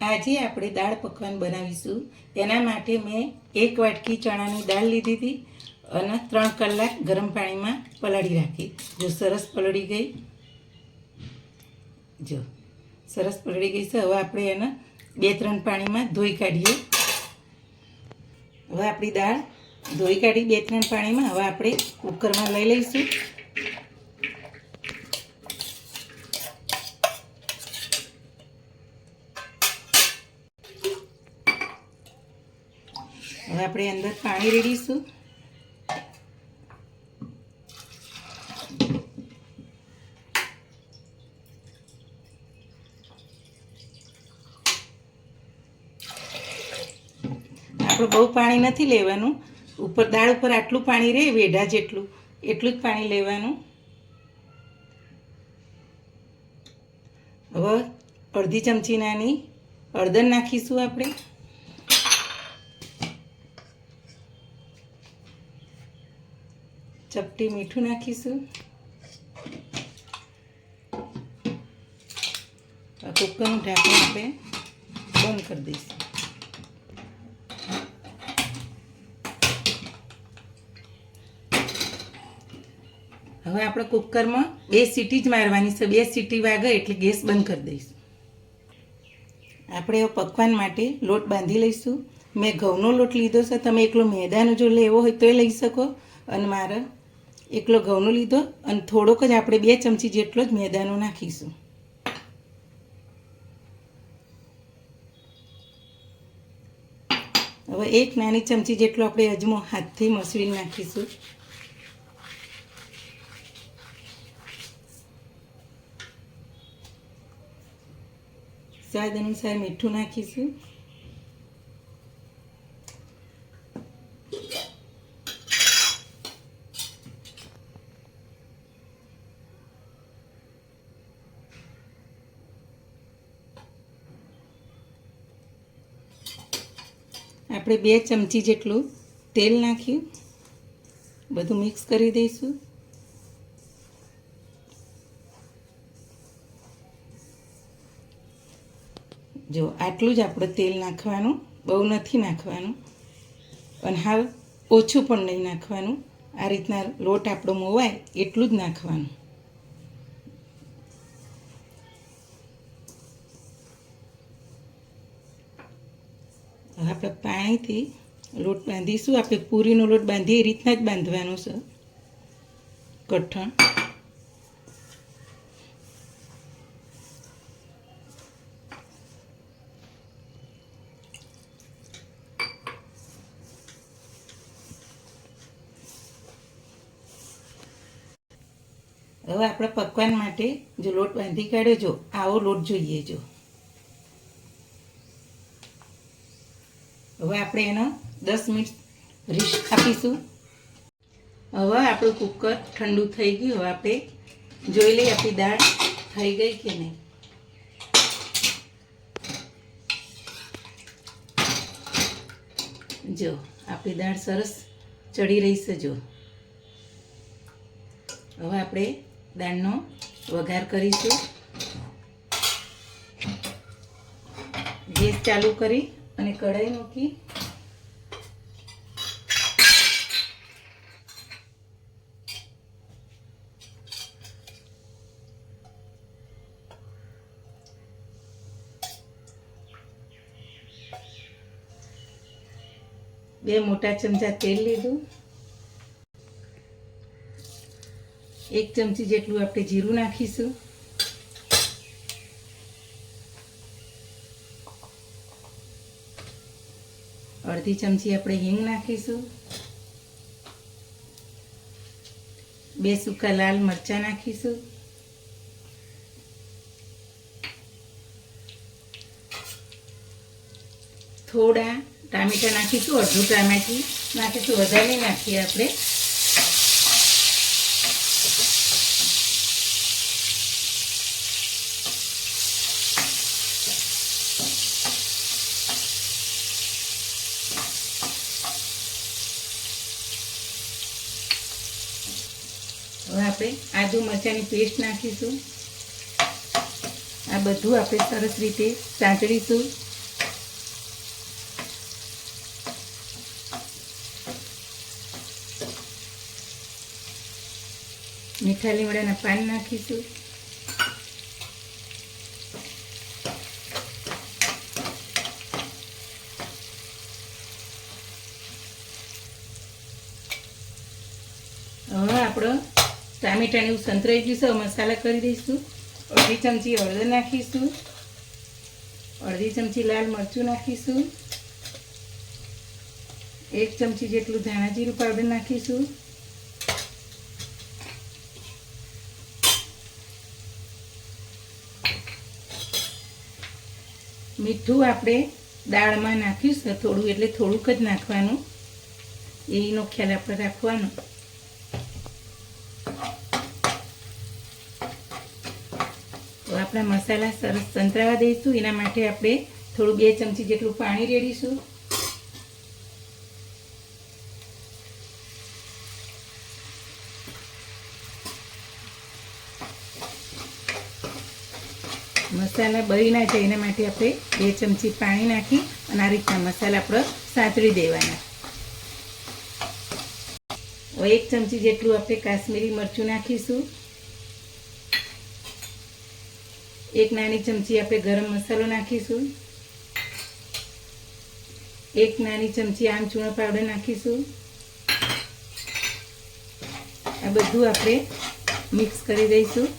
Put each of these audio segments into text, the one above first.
આજે આપણે દાળ પકવાન બનાવીશું. એના માટે મેં 1 વાટકી ચણાની દાળ લીધી હતી અને 3 કલાક ગરમ પાણીમાં પલાળી રાખી. જો સરસ પલળી ગઈ, જો સરસ પલળી ગઈ છે. હવે આપણે એને 2-3 પાણીમાં ધોઈ કાઢીએ. હવે આપણી દાળ ધોઈ કાઢી 2-3 પાણીમાં. હવે આપણે કુકરમાં લઈ લઈશું. હવે આપણે અંદર પાણી રેડીશું. આપણે બહુ પાણી નથી લેવાનું. ઉપર દાળ ઉપર આટલું પાણી રહે, વેઢા જેટલું, એટલું જ પાણી લેવાનું. હવે અડધી ચમચી નાની હળદર નાખીશું આપણે. ચપટી મીઠું નાખીશું. કુકરનું ઢાંકણ આપણે બંધ કરી દઈશું. હવે આપણે કુકરમાં 2 સીટી જ મારવાની છે. 2 સીટી વાગે એટલે ગેસ બંધ કરી દઈશું. આપણે પકવાન માટે લોટ બાંધી લઈશું. મેં ઘઉંનો લોટ લીધો છે. તમે એકલો મેદાનો જો લેવો હોય તો લઈ શકો. અને મારે એકલો ઘઉંનો લીધો અને થોડોક જ આપણે 2 ચમચી જેટલો જ મેદાનો નાખીશું. હવે 1 નાની ચમચી જેટલો આપણે અજમો હાથથી મસળીને નાખીશું. સ્વાદ અનુસાર મીઠું નાખીશું. આપણે 2 ચમચી જેટલું તેલ નાખ્યું. બધું મિક્સ કરી દઈશું. જો આટલું જ આપણે તેલ નાખવાનું, બહુ નથી નાખવાનું અને હાવ ઓછું પણ નહીં નાખવાનું. આ રીતના લોટ આપણો મોવાય એટલું જ નાખવાનું. હવે આપણે પાણીથી લોટ બાંધીશું. આપણે પૂરીનો લોટ બાંધીએ એ રીતના જ બાંધવાનો છે. કઠણ હવે આપણા પકવાન માટે જો લોટ બાંધી કાઢ્યો, જો આવો લોટ જોઈએ. જો હવે આપણે એનો 10 મિનિટ રીસ્ટ આપીશું. હવે આપણું કુકર ઠંડુ થઈ ગયું. હવે આપણે જોઈ લઈએ આપણી દાળ થઈ ગઈ કે નહીં. જો આપણી દાળ સરસ ચડી રહી છે. જો હવે આપણે દાળનો વઘાર કરીશું. ગેસ ચાલુ કરી અને કઢાઈ મૂકી. બે મોટા ચમચા તેલ લીધું. 1 ચમચી જેટલું આપણે જીરું નાખીશું. અડધી ચમચી આપણે હિંગ નાખીશું. 2 સૂકા લાલ મરચાં નાખીશું. થોડા ટામેટાં નાખીશું. અડધું ટામેટું નાખીશું, વધારે નહીં નાખીએ આપણે. હવે આપણે આદુ મરચાંની પેસ્ટ નાખીશું. આ બધું આપણે સરસ રીતે સાંતળીશું. મીઠા લીમડાના પાન નાખીશું. હવે આપણો ટામેટાને એવું સંતરાઈ ગયું છે. મસાલા કરી દઈશું. અડધી ચમચી હળદર નાખીશું. અડધી ચમચી લાલ મરચું નાખીશું. 1 ચમચી જેટલું ધાણા જીરું પાવડર નાખીશું. મીઠું આપણે દાળમાં નાખીશું થોડું, એટલે થોડુંક જ નાખવાનું, એનો ખ્યાલ આપણે રાખવાનો. તો આપણા મસાલા સરસ સંતરાવા દઈશું. એના માટે આપણે થોડું 2 ચમચી જેટલું પાણી રેડીશું. મસાલા બળી ના જાય એના માટે આપણે 2 ચમચી પાણી નાખી અને આ રીતના મસાલા આપણે સાંતળી દેવાના. હવે 1 ચમચી જેટલું આપણે કાશ્મીરી મરચું નાખીશું. 1 નાની ચમચી આપણે ગરમ મસાલો નાખીશું. 1 નાની ચમચી આમચૂર્ણ પાવડર નાખીશું. આ બધું આપણે મિક્સ કરી દઈશું.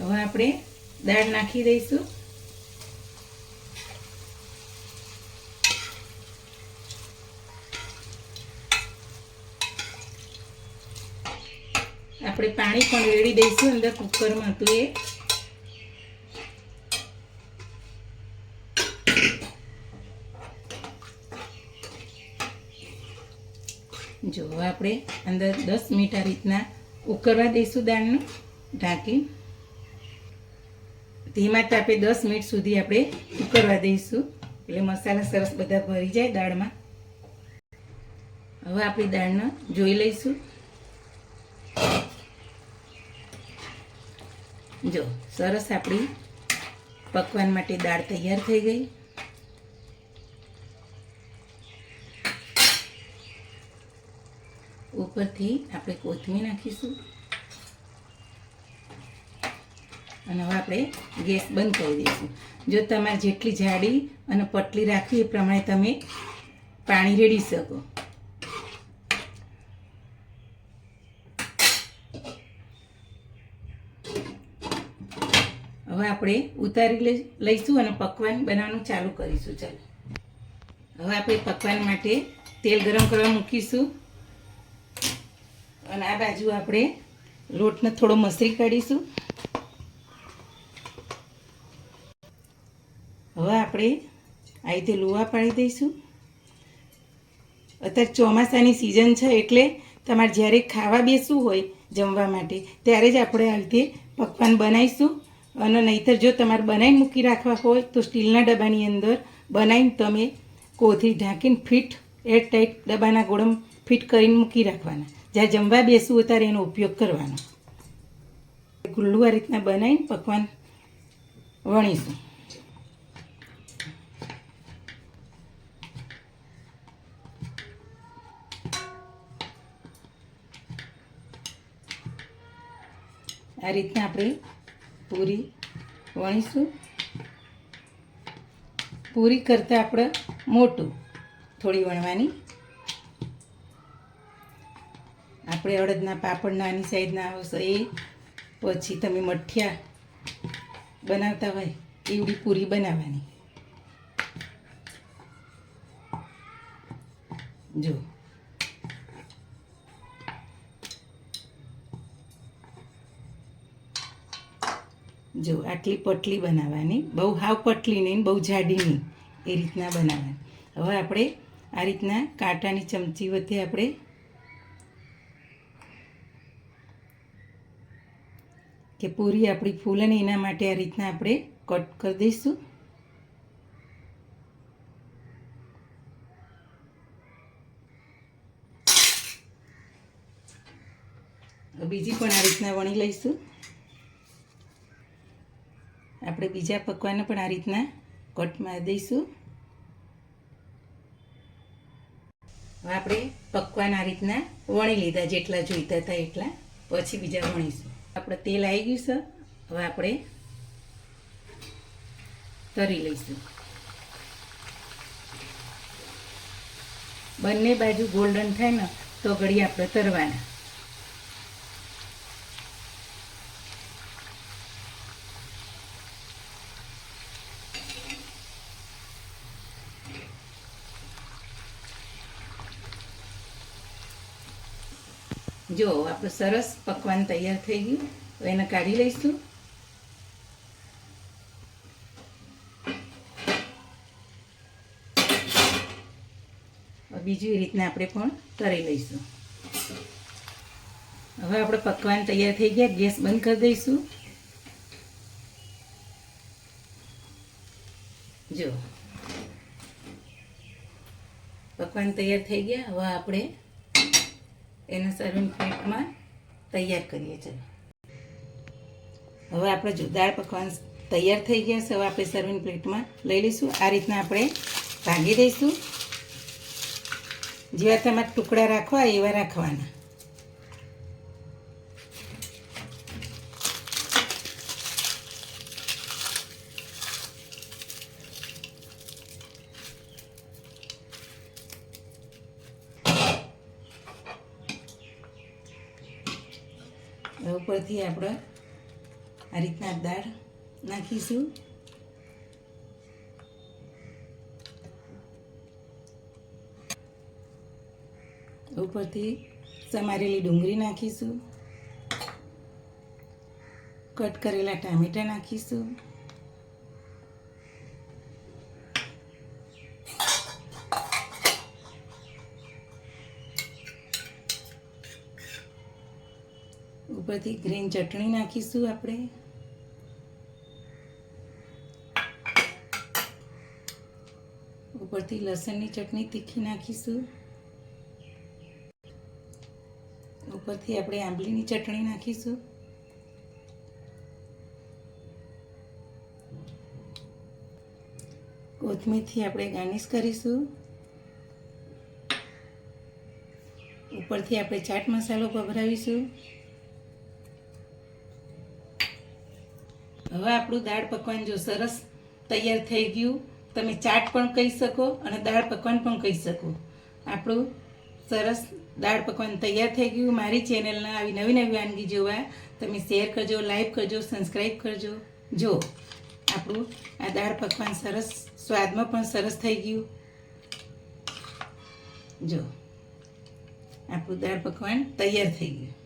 હવે આપણે દાળ નાખી દઈશું. આપણે પાણી પણ રેડી દઈશું અંદર કુકરમાં હતું એ. જો આપણે અંદર 10 મિનિટ આ રીતના ઉકળવા દઈશું દાળને ઢાંકી. ધીમા તાપે 10 મિનિટ સુધી આપણે ઉકળવા દઈશું, એટલે મસાલા સરસ બધા ભરી જાય દાળમાં. હવે આપણી દાળને જોઈ લઈશું. જો સરસ આપણી પકવાન માટે દાળ તૈયાર થઈ ગઈ. ઉપરથી આપણે કોથમીર નાખીશું અને હવે આપણે ગેસ બંધ કરી દઈશું. જો તમારે જેટલી જાડી અને પતલી રાખવી એ પ્રમાણે તમે પાણી રેડી શકો. હવે આપણે ઉતારી લઈશું અને પકવાન બનાવવાનું ચાલુ કરીશું. ચાલો હવે આપણે પકવાન માટે તેલ ગરમ કરવા મૂકીશું અને આ બાજુ આપણે લોટને થોડો મસરી કાઢીશું. હવે આપણે આ રીતે લુવા પાડી દઈશું. અત્યારે ચોમાસાની સિઝન છે એટલે તમારે જ્યારે ખાવા બેસવું હોય જમવા માટે ત્યારે જ આપણે આ રીતે પકવાન બનાવીશું. અને નહીંતર જો તમારે બનાવીને મૂકી રાખવા હોય તો સ્ટીલના ડબ્બાની અંદર બનાવીને તમે કોથળી ઢાંકીને ફિટ એરટાઈટ ડબ્બાના ગોળમ ફિટ કરીને મૂકી રાખવાના. જ્યાં જમવા બેસવું હોય ત્યારે એનો ઉપયોગ કરવાનો. ગુલ્લું આ રીતના બનાવીને પકવાન વણીશું. આ રીતના આપણે પૂરી વણીશું. પૂરી કરતાં આપણે મોટું થોડી વણવાની. આપણે અડદના પાપડ નાની સાઈઝના આવશે એ, પછી તમે મઠિયા બનાવતા હોય એવડી પૂરી બનાવવાની. જો જો આટલી પતલી બનાવવાની, બહુ હાવ પતલી નહીં બહુ જાડી નહીં, એ રીતના બનાવવાની. હવે આપણે આ રીતના કાંટાની ચમચી વચ્ચે આપણે કે પૂરી આપણી ફૂલે ને એના માટે આ રીતના આપણે કટ કરી દઈશું. બીજી પણ આ રીતના વણી લઈશું. આપણે બીજા પકવાનને પણ આ રીતના કટ મારી દઈશું. હવે આપણે પકવાન આ રીતના વણી લીધા, જેટલા જોઈતા હતા એટલા. પછી બીજા વણીશું. આપણે તેલ આવી ગયું છે. હવે આપણે તરી લઈશું. બંને બાજુ ગોલ્ડન થાય ને તો ઘડી આપણે તરવાના. જો આપણું સરસ પકવાન તૈયાર થઈ ગયું. હવે એને કાઢી લઈશું. બીજી રીતના આપણે પણ તળી લઈશું. હવે આપણે પકવાન તૈયાર થઈ ગયા. ગેસ બંધ કરી દઈશું. જો પકવાન તૈયાર થઈ ગયા. હવે આપણે એને સર્વિંગ પ્લેટમાં તૈયાર કરીએ છીએ. હવે આપણે જો દાળ પકવાન તૈયાર થઈ ગયા છે. હવે આપણે સર્વિંગ પ્લેટમાં લઈ લઈશું. આ રીતના આપણે ભાંગી દઈશું. જેવા તમારે ટુકડા રાખવા એવા રાખવાના. ઉપરથી આપણે આ રીતના દાળ નાખીશું. ઉપરથી સમારેલી ડુંગળી નાખીશું. કટ કરેલા ટામેટાં નાખીશું. ઉપરથી ગ્રીન ચટણી નાખીશું આપણે. ઉપરથી લસણની ચટણી તીખી નાખીશું. ઉપરથી આપણે આંબલીની ચટણી નાખીશું. કોથમીરથી આપણે ગાર્નિશ કરીશું. ઉપરથી આપણે ચાટ મસાલો ભભરાવીશું. હવે આપણું દાળ પકવાન જો સરસ તૈયાર થઈ ગયું. તમે ચાટ પણ કહી શકો અને દાળ પકવાન પણ કહી શકો. આપણું સરસ દાળ પકવાન તૈયાર થઈ ગયું. મારી ચેનલના આવી નવી નવી વાનગી જોવા તમે શેર કરજો, લાઈક કરજો, સબસ્ક્રાઈબ કરજો. જો આપણું આ દાળ પકવાન સરસ સ્વાદમાં પણ સરસ થઈ ગયું. જો આપણું દાળ પકવાન તૈયાર થઈ ગયું.